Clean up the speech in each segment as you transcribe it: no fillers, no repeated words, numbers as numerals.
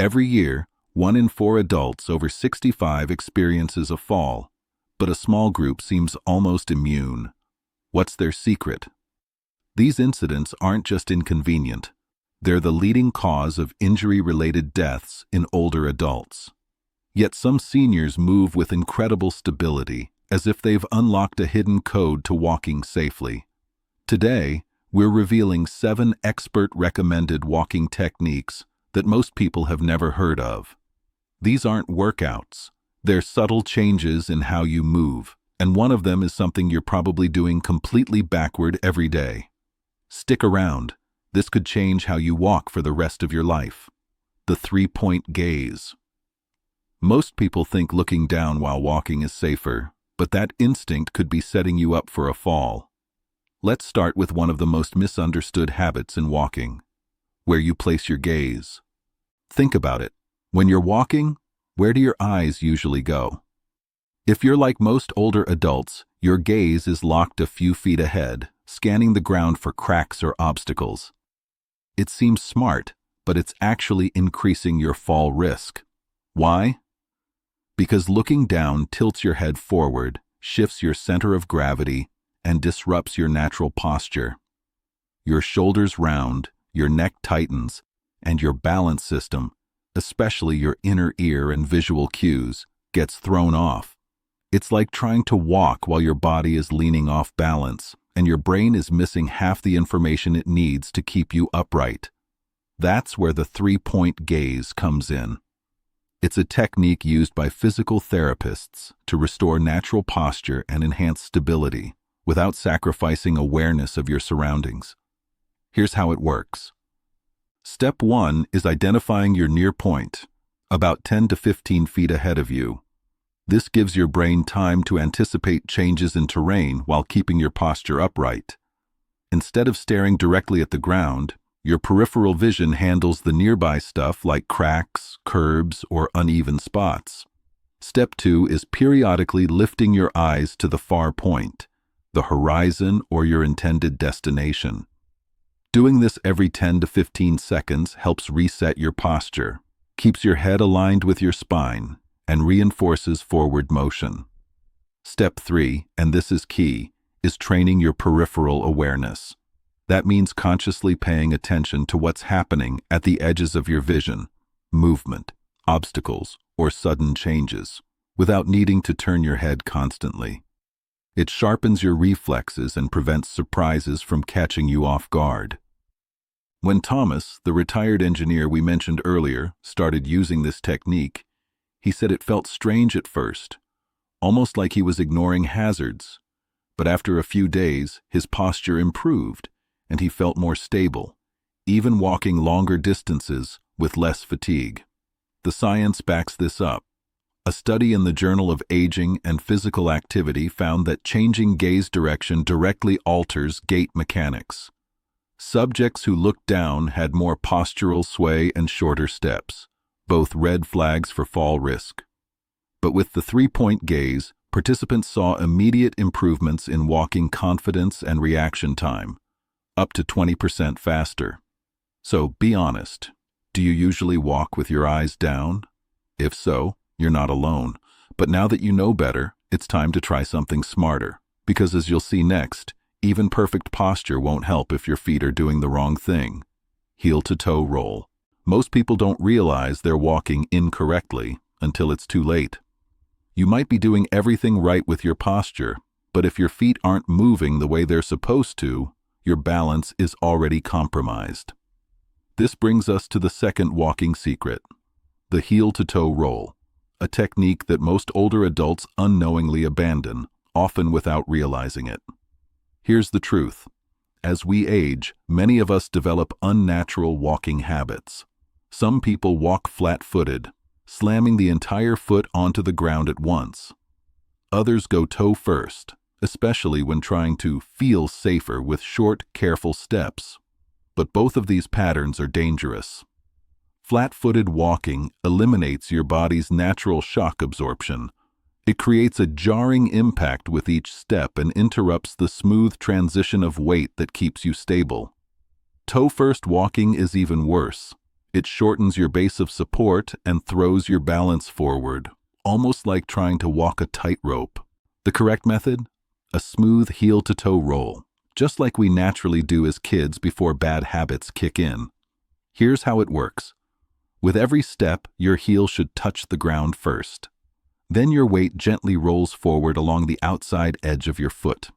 Every year, 1 in 4 adults over 65 experiences a fall, but a small group seems almost immune. What's their secret? These incidents aren't just inconvenient. They're the leading cause of injury-related deaths in older adults. Yet some seniors move with incredible stability, as if they've unlocked a hidden code to walking safely. Today, we're revealing 7 expert-recommended walking techniques that most people have never heard of. These aren't workouts. They're subtle changes in how you move, and one of them is something you're probably doing completely backward every day. Stick around. This could change how you walk for the rest of your life. The 3-point gaze. Most people think looking down while walking is safer, but that instinct could be setting you up for a fall. Let's start with one of the most misunderstood habits in walking, where you place your gaze. Think about it. When you're walking, where do your eyes usually go? If you're like most older adults, your gaze is locked a few feet ahead, scanning the ground for cracks or obstacles. It seems smart, but it's actually increasing your fall risk. Why? Because looking down tilts your head forward, shifts your center of gravity, and disrupts your natural posture. Your shoulders round, your neck tightens, and your balance system, especially your inner ear and visual cues, gets thrown off. It's like trying to walk while your body is leaning off balance, and your brain is missing half the information it needs to keep you upright. That's where the 3-point gaze comes in. It's a technique used by physical therapists to restore natural posture and enhance stability without sacrificing awareness of your surroundings. Here's how it works. Step 1 is identifying your near point, about 10 to 15 feet ahead of you. This gives your brain time to anticipate changes in terrain while keeping your posture upright. Instead of staring directly at the ground, your peripheral vision handles the nearby stuff like cracks, curbs, or uneven spots. Step 2 is periodically lifting your eyes to the far point, the horizon or your intended destination. Doing this every 10 to 15 seconds helps reset your posture, keeps your head aligned with your spine, and reinforces forward motion. Step 3, and this is key, is training your peripheral awareness. That means consciously paying attention to what's happening at the edges of your vision, movement, obstacles, or sudden changes, without needing to turn your head constantly. It sharpens your reflexes and prevents surprises from catching you off guard. When Thomas, the retired engineer we mentioned earlier, started using this technique, he said it felt strange at first, almost like he was ignoring hazards. But after a few days, his posture improved, and he felt more stable, even walking longer distances with less fatigue. The science backs this up. A study in the Journal of Aging and Physical Activity found that changing gaze direction directly alters gait mechanics. Subjects who looked down had more postural sway and shorter steps, both red flags for fall risk. But with the 3-point gaze, participants saw immediate improvements in walking confidence and reaction time, up to 20% faster. So be honest, do you usually walk with your eyes down? If so, you're not alone. But now that you know better, it's time to try something smarter. Because as you'll see next, even perfect posture won't help if your feet are doing the wrong thing. Heel-to-toe roll. Most people don't realize they're walking incorrectly until it's too late. You might be doing everything right with your posture, but if your feet aren't moving the way they're supposed to, your balance is already compromised. This brings us to the second walking secret, the heel-to-toe roll, a technique that most older adults unknowingly abandon, often without realizing it. Here's the truth. As we age, many of us develop unnatural walking habits. Some people walk flat-footed, slamming the entire foot onto the ground at once. Others go toe first, especially when trying to feel safer with short, careful steps. But both of these patterns are dangerous. Flat-footed walking eliminates your body's natural shock absorption. It creates a jarring impact with each step and interrupts the smooth transition of weight that keeps you stable. Toe-first walking is even worse. It shortens your base of support and throws your balance forward, almost like trying to walk a tightrope. The correct method? A smooth heel-to-toe roll, just like we naturally do as kids before bad habits kick in. Here's how it works. With every step, your heel should touch the ground first. Then your weight gently rolls forward along the outside edge of your foot.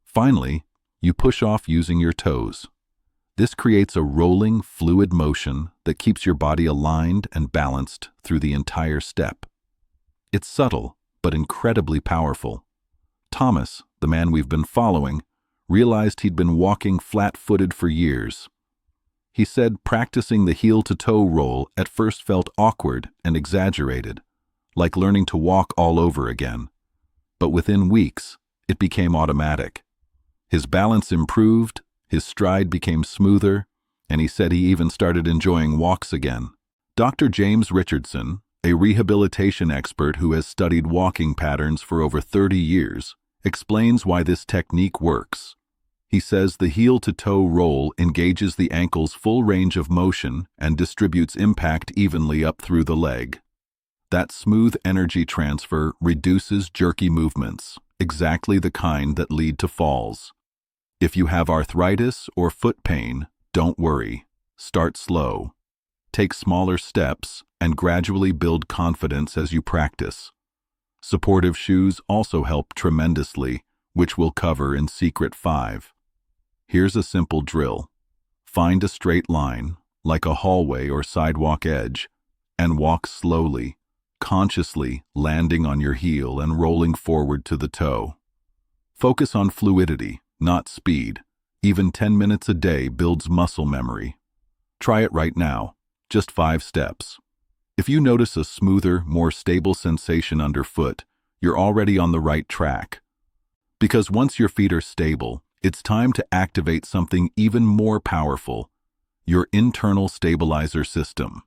Finally, you push off using your toes. This creates a rolling, fluid motion that keeps your body aligned and balanced through the entire step. It's subtle, but incredibly powerful. Thomas, the man we've been following, realized he'd been walking flat-footed for years. He said practicing the heel-to-toe roll at first felt awkward and exaggerated, like learning to walk all over again. But within weeks, it became automatic. His balance improved, his stride became smoother, and he said he even started enjoying walks again. Dr. James Richardson, a rehabilitation expert who has studied walking patterns for over 30 years, explains why this technique works. He says the heel-to-toe roll engages the ankle's full range of motion and distributes impact evenly up through the leg. That smooth energy transfer reduces jerky movements, exactly the kind that lead to falls. If you have arthritis or foot pain, don't worry. Start slow. Take smaller steps and gradually build confidence as you practice. Supportive shoes also help tremendously, which we'll cover in Secret 5. Here's a simple drill. Find a straight line, like a hallway or sidewalk edge, and walk slowly, consciously landing on your heel and rolling forward to the toe. Focus on fluidity, not speed. Even 10 minutes a day builds muscle memory. Try it right now, just 5 steps. If you notice a smoother, more stable sensation underfoot, you're already on the right track. Because once your feet are stable, it's time to activate something even more powerful, your internal stabilizer system.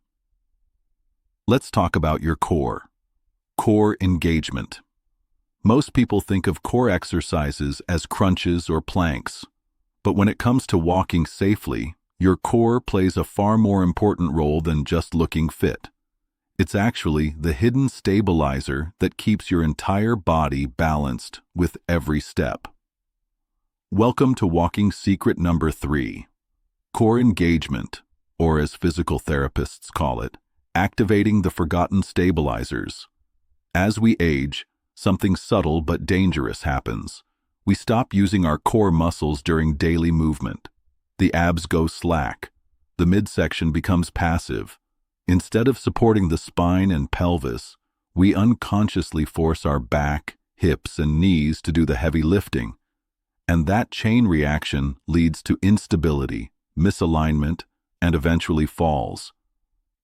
Let's talk about your core. Core engagement. Most people think of core exercises as crunches or planks, but when it comes to walking safely, your core plays a far more important role than just looking fit. It's actually the hidden stabilizer that keeps your entire body balanced with every step. Welcome to walking secret number 3. Core engagement, or as physical therapists call it, activating the forgotten stabilizers. As we age, something subtle but dangerous happens. We stop using our core muscles during daily movement. The abs go slack. The midsection becomes passive. Instead of supporting the spine and pelvis, we unconsciously force our back, hips, and knees to do the heavy lifting. And that chain reaction leads to instability, misalignment, and eventually falls.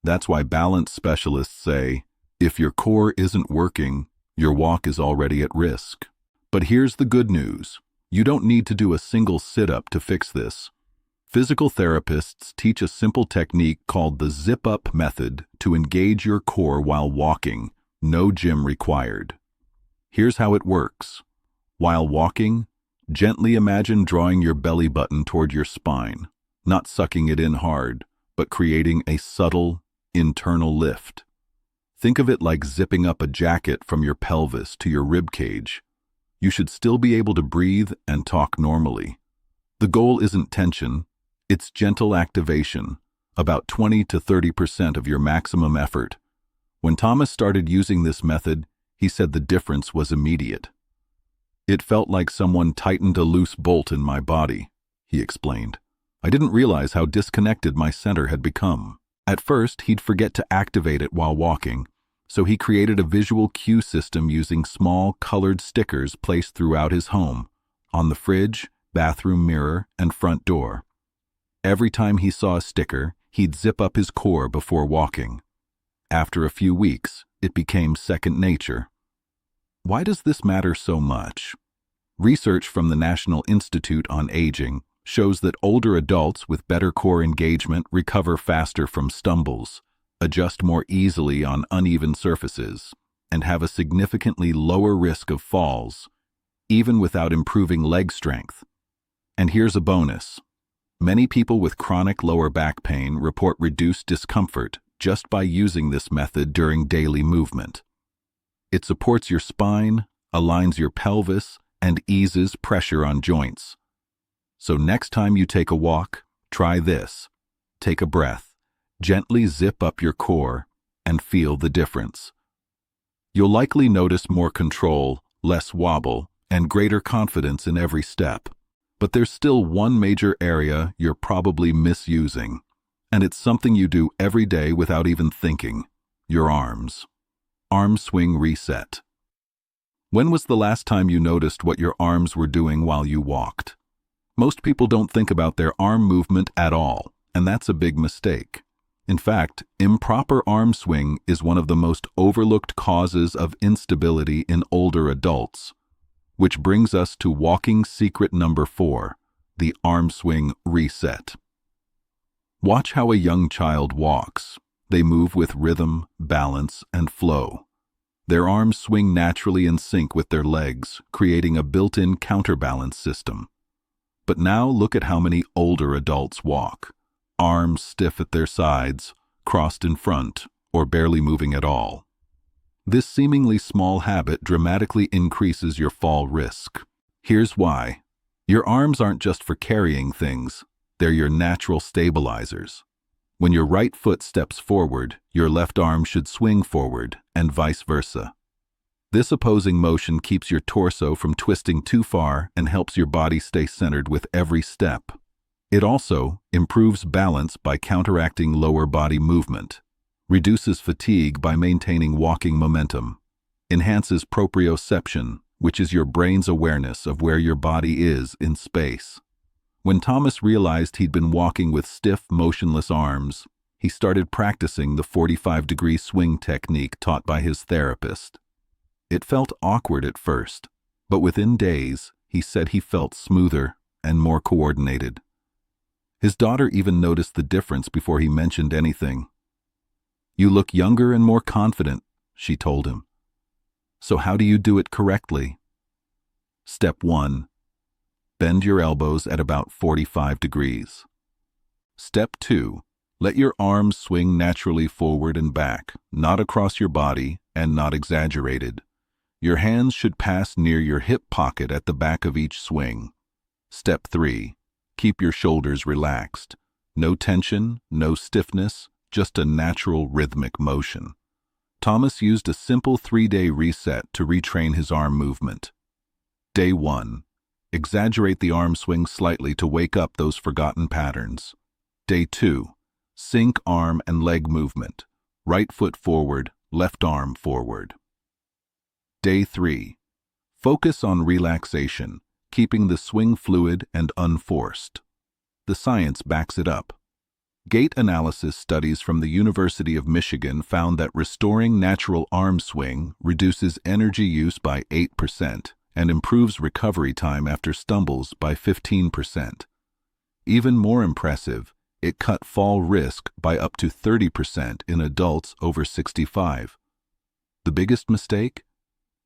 That's why balance specialists say, if your core isn't working, your walk is already at risk. But here's the good news. You don't need to do a single sit-up to fix this. Physical therapists teach a simple technique called the zip-up method to engage your core while walking, no gym required. Here's how it works. While walking, gently imagine drawing your belly button toward your spine, not sucking it in hard, but creating a subtle, internal lift. Think of it like zipping up a jacket from your pelvis to your rib cage. You should still be able to breathe and talk normally. The goal isn't tension, it's gentle activation, about 20 to 30% of your maximum effort. When Thomas started using this method, he said the difference was immediate. It felt like someone tightened a loose bolt in my body, he explained. I didn't realize how disconnected my center had become. At first, he'd forget to activate it while walking, so he created a visual cue system using small, colored stickers placed throughout his home, on the fridge, bathroom mirror, and front door. Every time he saw a sticker, he'd zip up his core before walking. After a few weeks, it became second nature. Why does this matter so much? Research from the National Institute on Aging shows that older adults with better core engagement recover faster from stumbles, adjust more easily on uneven surfaces, and have a significantly lower risk of falls, even without improving leg strength. And here's a bonus. Many people with chronic lower back pain report reduced discomfort just by using this method during daily movement. It supports your spine, aligns your pelvis, and eases pressure on joints. So next time you take a walk, try this. Take a breath, gently zip up your core, and feel the difference. You'll likely notice more control, less wobble, and greater confidence in every step. But there's still one major area you're probably misusing, and it's something you do every day without even thinking: your arms. Arm swing reset. When was the last time you noticed what your arms were doing while you walked? Most people don't think about their arm movement at all, and that's a big mistake. In fact, improper arm swing is one of the most overlooked causes of instability in older adults. Which brings us to walking secret number 4, the arm swing reset. Watch how a young child walks. They move with rhythm, balance, and flow. Their arms swing naturally in sync with their legs, creating a built-in counterbalance system. But now look at how many older adults walk. Arms stiff at their sides, crossed in front, or barely moving at all. This seemingly small habit dramatically increases your fall risk. Here's why. Your arms aren't just for carrying things, they're your natural stabilizers. When your right foot steps forward, your left arm should swing forward, and vice versa. This opposing motion keeps your torso from twisting too far and helps your body stay centered with every step. It also improves balance by counteracting lower body movement, reduces fatigue by maintaining walking momentum, enhances proprioception, which is your brain's awareness of where your body is in space. When Thomas realized he'd been walking with stiff, motionless arms, he started practicing the 45-degree swing technique taught by his therapist. It felt awkward at first, but within days, he said he felt smoother and more coordinated. His daughter even noticed the difference before he mentioned anything. "You look younger and more confident," she told him. "So how do you do it correctly?" Step 1. Bend your elbows at about 45 degrees. Step 2. Let your arms swing naturally forward and back, not across your body and not exaggerated. Your hands should pass near your hip pocket at the back of each swing. Step 3. Keep your shoulders relaxed. No tension, no stiffness, just a natural rhythmic motion. Thomas used a simple 3-day reset to retrain his arm movement. Day 1. Exaggerate the arm swing slightly to wake up those forgotten patterns. Day 2. Sync arm and leg movement. Right foot forward, left arm forward. Day 3. Focus on relaxation, keeping the swing fluid and unforced. The science backs it up. Gait analysis studies from the University of Michigan found that restoring natural arm swing reduces energy use by 8% and improves recovery time after stumbles by 15%. Even more impressive, it cut fall risk by up to 30% in adults over 65. The biggest mistake?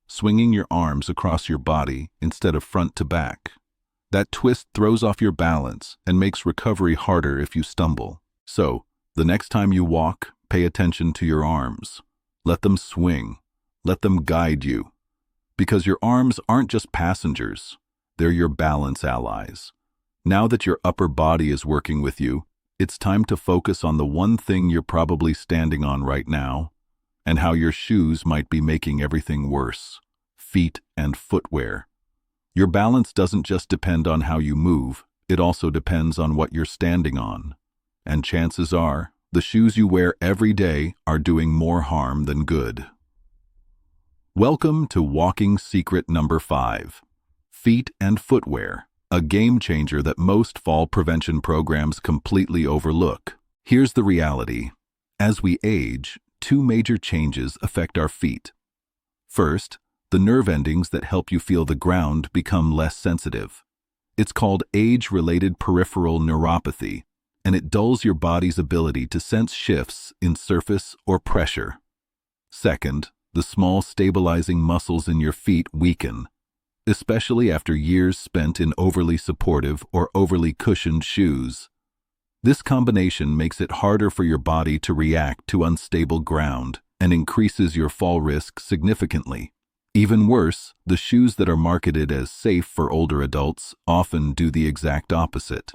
Swinging your arms across your body instead of front to back. That twist throws off your balance and makes recovery harder if you stumble. So, the next time you walk, pay attention to your arms. Let them swing. Let them guide you. Because your arms aren't just passengers, they're your balance allies. Now that your upper body is working with you, it's time to focus on the one thing you're probably standing on right now, and how your shoes might be making everything worse: feet and footwear. Your balance doesn't just depend on how you move, it also depends on what you're standing on. And chances are, the shoes you wear every day are doing more harm than good. Welcome to walking secret number 5. Feet and footwear, a game changer that most fall prevention programs completely overlook. Here's the reality. As we age, 2 major changes affect our feet. First, the nerve endings that help you feel the ground become less sensitive. It's called age-related peripheral neuropathy, and it dulls your body's ability to sense shifts in surface or pressure. Second, the small stabilizing muscles in your feet weaken. especially after years spent in overly supportive or overly cushioned shoes. This combination makes it harder for your body to react to unstable ground and increases your fall risk significantly. Even worse, the shoes that are marketed as safe for older adults often do the exact opposite.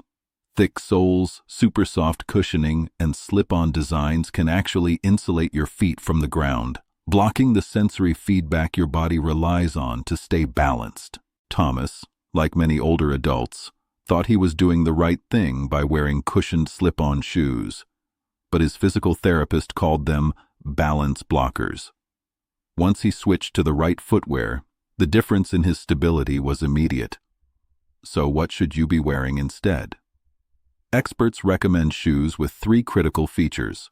Thick soles, super soft cushioning, and slip-on designs can actually insulate your feet from the ground, blocking the sensory feedback your body relies on to stay balanced. Thomas, like many older adults, thought he was doing the right thing by wearing cushioned slip-on shoes, but his physical therapist called them balance blockers. Once he switched to the right footwear, the difference in his stability was immediate. So what should you be wearing instead? Experts recommend shoes with 3 critical features: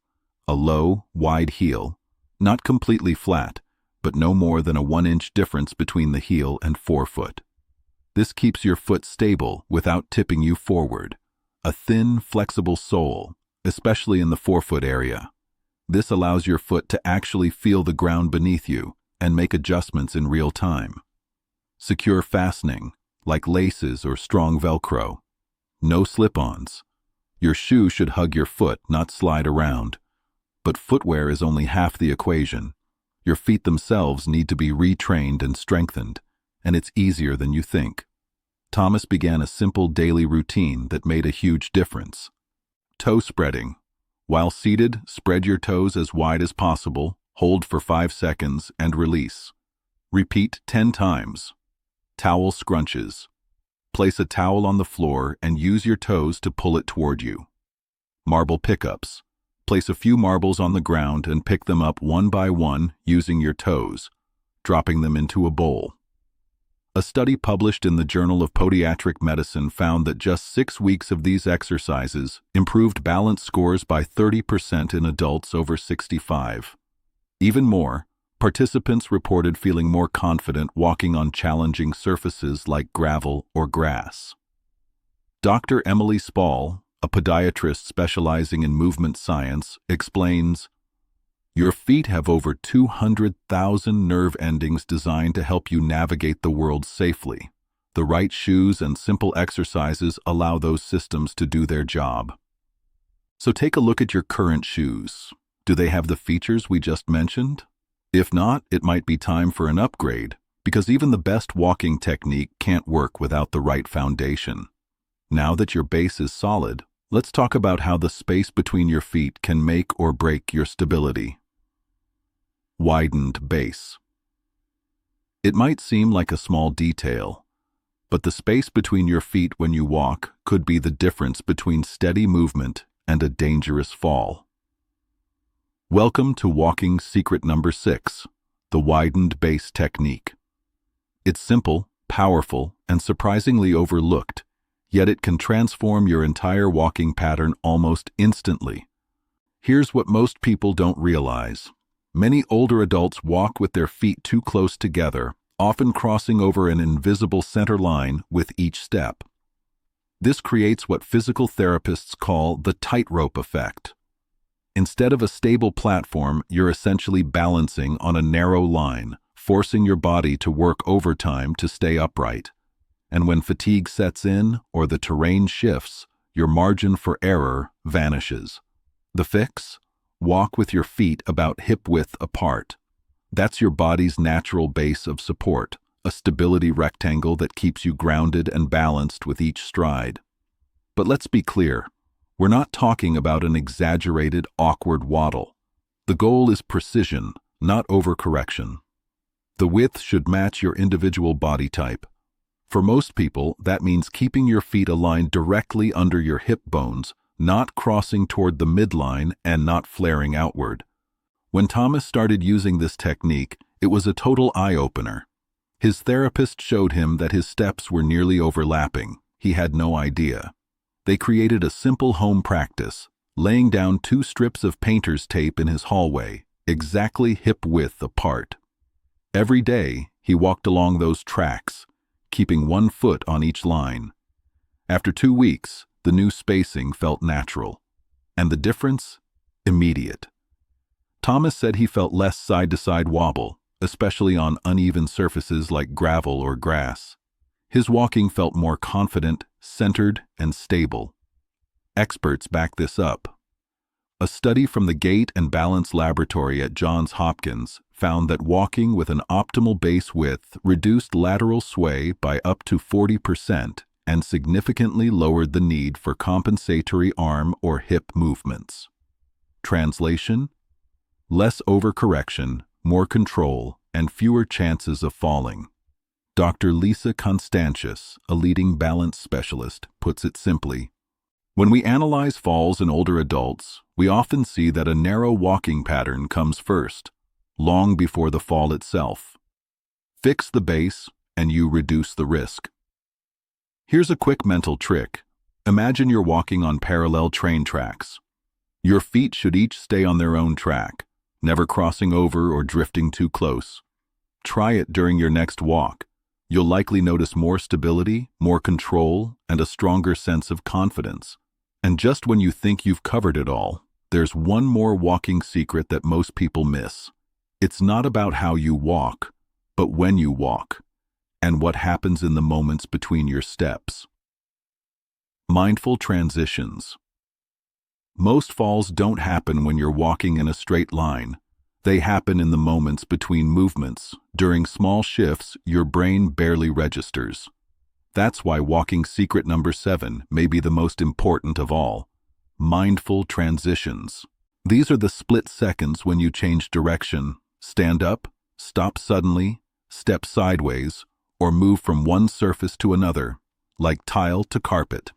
a low, wide heel, not completely flat, but no more than a 1-inch difference between the heel and forefoot. This keeps your foot stable without tipping you forward. A thin, flexible sole, especially in the forefoot area. This allows your foot to actually feel the ground beneath you and make adjustments in real time. Secure fastening, like laces or strong Velcro. No slip-ons. Your shoe should hug your foot, not slide around. But footwear is only half the equation. Your feet themselves need to be retrained and strengthened, and it's easier than you think. Thomas began a simple daily routine that made a huge difference. Toe spreading. While seated, spread your toes as wide as possible, hold for 5 seconds, and release. Repeat 10 times. Towel scrunches. Place a towel on the floor and use your toes to pull it toward you. Marble pickups. Place a few marbles on the ground and pick them up one by one using your toes, dropping them into a bowl. A study published in the Journal of Podiatric Medicine found that just 6 weeks of these exercises improved balance scores by 30% in adults over 65. Even more, participants reported feeling more confident walking on challenging surfaces like gravel or grass. Dr. Emily Spall, a podiatrist specializing in movement science, explains, "Your feet have over 200,000 nerve endings designed to help you navigate the world safely. The right shoes and simple exercises allow those systems to do their job." So take a look at your current shoes. Do they have the features we just mentioned? If not, it might be time for an upgrade, because even the best walking technique can't work without the right foundation. Now that your base is solid, let's talk about how the space between your feet can make or break your stability. Widened base. It might seem like a small detail, but the space between your feet when you walk could be the difference between steady movement and a dangerous fall. Welcome to walking secret number 6, the widened base technique. It's simple, powerful, and surprisingly overlooked, yet it can transform your entire walking pattern almost instantly. Here's what most people don't realize. Many older adults walk with their feet too close together, often crossing over an invisible center line with each step. This creates what physical therapists call the tightrope effect. Instead of a stable platform, you're essentially balancing on a narrow line, forcing your body to work overtime to stay upright. And when fatigue sets in or the terrain shifts, your margin for error vanishes. The fix? Walk with your feet about hip-width apart. That's your body's natural base of support, a stability rectangle that keeps you grounded and balanced with each stride. But let's be clear. We're not talking about an exaggerated, awkward waddle. The goal is precision, not overcorrection. The width should match your individual body type. For most people, that means keeping your feet aligned directly under your hip bones, not crossing toward the midline and not flaring outward. When Thomas started using this technique, it was a total eye-opener. His therapist showed him that his steps were nearly overlapping. He had no idea. They created a simple home practice, laying down 2 strips of painter's tape in his hallway, exactly hip-width apart. Every day, he walked along those tracks, keeping 1 foot on each line. After 2 weeks, the new spacing felt natural, and the difference? Immediate. Thomas said he felt less side-to-side wobble, especially on uneven surfaces like gravel or grass. His walking felt more confident, centered, and stable. Experts back this up. A study from the Gait and Balance Laboratory at Johns Hopkins found that walking with an optimal base width reduced lateral sway by up to 40% and significantly lowered the need for compensatory arm or hip movements. Translation: less overcorrection, more control, and fewer chances of falling. Dr. Lisa Constantius, a leading balance specialist, puts it simply: when we analyze falls in older adults, we often see that a narrow walking pattern comes first, long before the fall itself. Fix the base, and you reduce the risk. Here's a quick mental trick. Imagine you're walking on parallel train tracks. Your feet should each stay on their own track, never crossing over or drifting too close. Try it during your next walk. You'll likely notice more stability, more control, and a stronger sense of confidence. And just when you think you've covered it all, there's one more walking secret that most people miss. It's not about how you walk, but when you walk, and what happens in the moments between your steps. Mindful transitions. Most falls don't happen when you're walking in a straight line. They happen in the moments between movements. During small shifts, your brain barely registers. That's why walking secret number 7 may be the most important of all. Mindful transitions. These are the split seconds when you change direction, stand up, stop suddenly, step sideways, or move from one surface to another, like tile to carpet.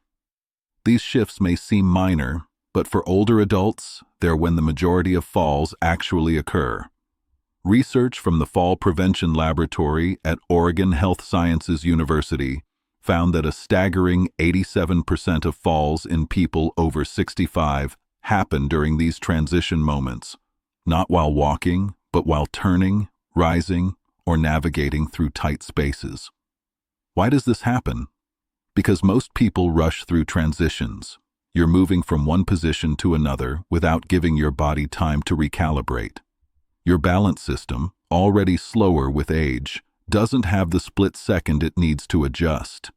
These shifts may seem minor, but for older adults, they're when the majority of falls actually occur. Research from the Fall Prevention Laboratory at Oregon Health Sciences University found that a staggering 87% of falls in people over 65 happen during these transition moments, not while walking, but while turning, rising, or navigating through tight spaces. Why does this happen? Because most people rush through transitions. You're moving from one position to another without giving your body time to recalibrate. Your balance system, already slower with age, doesn't have the split second it needs to adjust.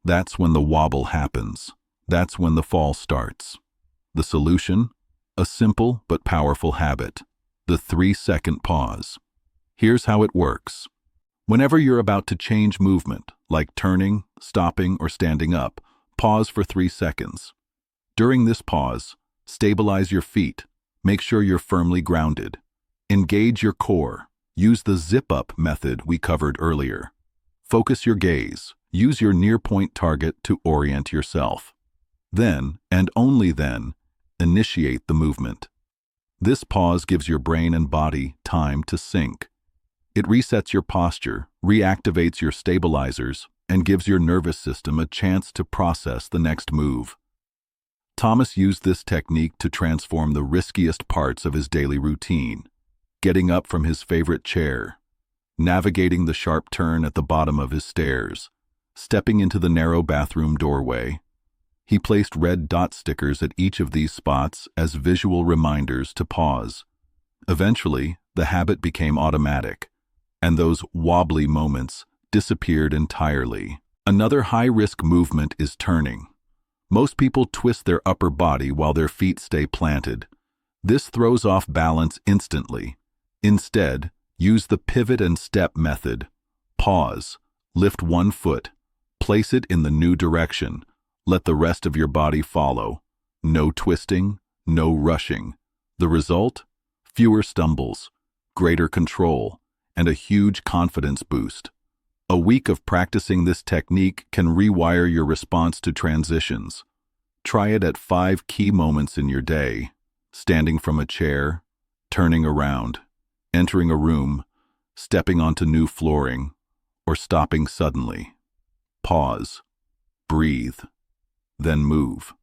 That's when the wobble happens. That's when the fall starts. The solution? A simple but powerful habit. The 3-second pause. Here's how it works. Whenever you're about to change movement, like turning, stopping, or standing up, pause for 3 seconds. During this pause, stabilize your feet. Make sure you're firmly grounded. Engage your core. Use the zip-up method we covered earlier. Focus your gaze. Use your near-point target to orient yourself. Then, and only then, initiate the movement. This pause gives your brain and body time to sync. It resets your posture, reactivates your stabilizers, and gives your nervous system a chance to process the next move. Thomas used this technique to transform the riskiest parts of his daily routine: getting up from his favorite chair, navigating the sharp turn at the bottom of his stairs, stepping into the narrow bathroom doorway. He placed red dot stickers at each of these spots as visual reminders to pause. Eventually, the habit became automatic, and those wobbly moments disappeared entirely. Another high-risk movement is turning. Most people twist their upper body while their feet stay planted. This throws off balance instantly. Instead, use the pivot and step method. Pause, lift one foot, place it in the new direction. Let the rest of your body follow. No twisting, no rushing. The result? Fewer stumbles, greater control, and a huge confidence boost. A week of practicing this technique can rewire your response to transitions. Try it at 5 key moments in your day: standing from a chair, turning around, entering a room, stepping onto new flooring, or stopping suddenly. Pause, breathe, then move.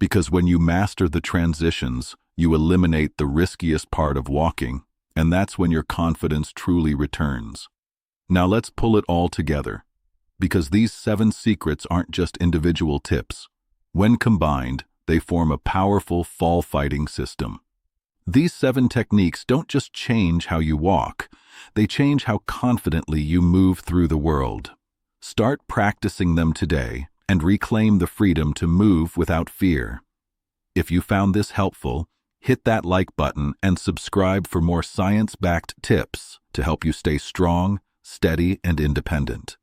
Because when you master the transitions, you eliminate the riskiest part of walking, and that's when your confidence truly returns. Now let's pull it all together, because these 7 secrets aren't just individual tips. When combined, they form a powerful fall-fighting system. These 7 techniques don't just change how you walk, they change how confidently you move through the world. Start practicing them today and reclaim the freedom to move without fear. If you found this helpful, hit that like button and subscribe for more science-backed tips to help you stay strong, steady, and independent.